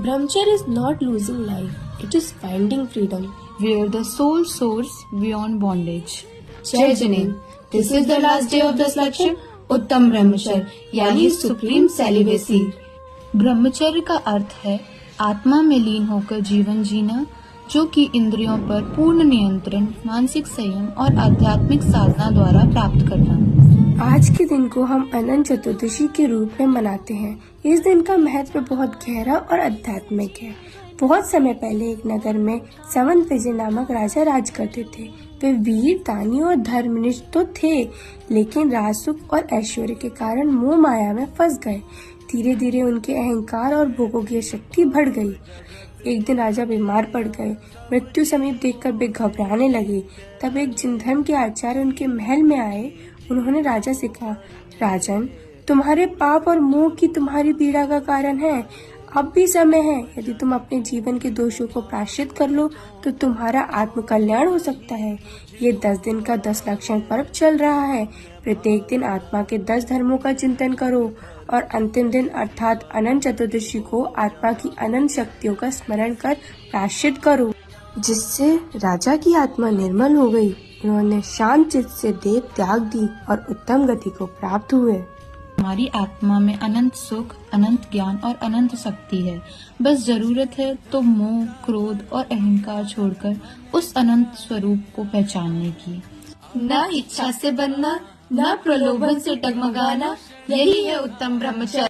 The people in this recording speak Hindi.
Brahmacharya is not losing life, it is finding freedom. where the soul soars beyond bondage. जय Jinendra, this is the last day of this lecture, उत्तम ब्रह्मचर्य यानी सुप्रीम सेलिबेसी। ब्रह्मचर्य का अर्थ है आत्मा में लीन होकर जीवन जीना, जो कि इंद्रियों पर पूर्ण नियंत्रण, मानसिक संयम और आध्यात्मिक साधना द्वारा प्राप्त करना। आज के दिन को हम अनंत चतुर्दशी के रूप में मनाते हैं। इस दिन का महत्व बहुत गहरा और आध्यात्मिक है। बहुत समय पहले एक नगर में संवत विजय नामक राजा राज करते थे। वे वीर, दानी और धर्मनिष्ठ तो थे, लेकिन राजसुख और ऐश्वर्य के कारण मोह माया में फंस गए। धीरे धीरे उनके अहंकार और भोगों की शक्ति बढ़ गई। एक दिन राजा बीमार पड़ गए। मृत्यु समीप देखकर वे घबराने लगे। तब एक जिन धर्म के आचार्य उनके महल में आए। उन्होंने राजा से कहा, राजन, तुम्हारे पाप और मोह की तुम्हारी पीड़ा का कारण है। अब भी समय है। यदि तुम अपने जीवन के दोषों को प्रायश्चित कर लो तो तुम्हारा आत्म कल्याण हो सकता है। ये 10 दिन का 10 लक्षण पर्व चल रहा है। प्रत्येक दिन आत्मा के 10 धर्मों का चिंतन करो और अंतिम दिन अर्थात अनंत चतुर्दशी को आत्मा की अनंत शक्तियों का स्मरण कर प्रायश्चित करो। जिससे राजा की आत्मा निर्मल हो गई। उन्होंने शांत चित्त से देह त्याग दी और उत्तम गति को प्राप्त हुए। हमारी आत्मा में अनंत सुख, अनंत ज्ञान और अनंत शक्ति है। बस जरूरत है तो मोह, क्रोध और अहंकार छोड़कर उस अनंत स्वरूप को पहचानने की। न इच्छा से बनना, न प्रलोभन से डगमगाना, यही है उत्तम ब्रह्मचर्य।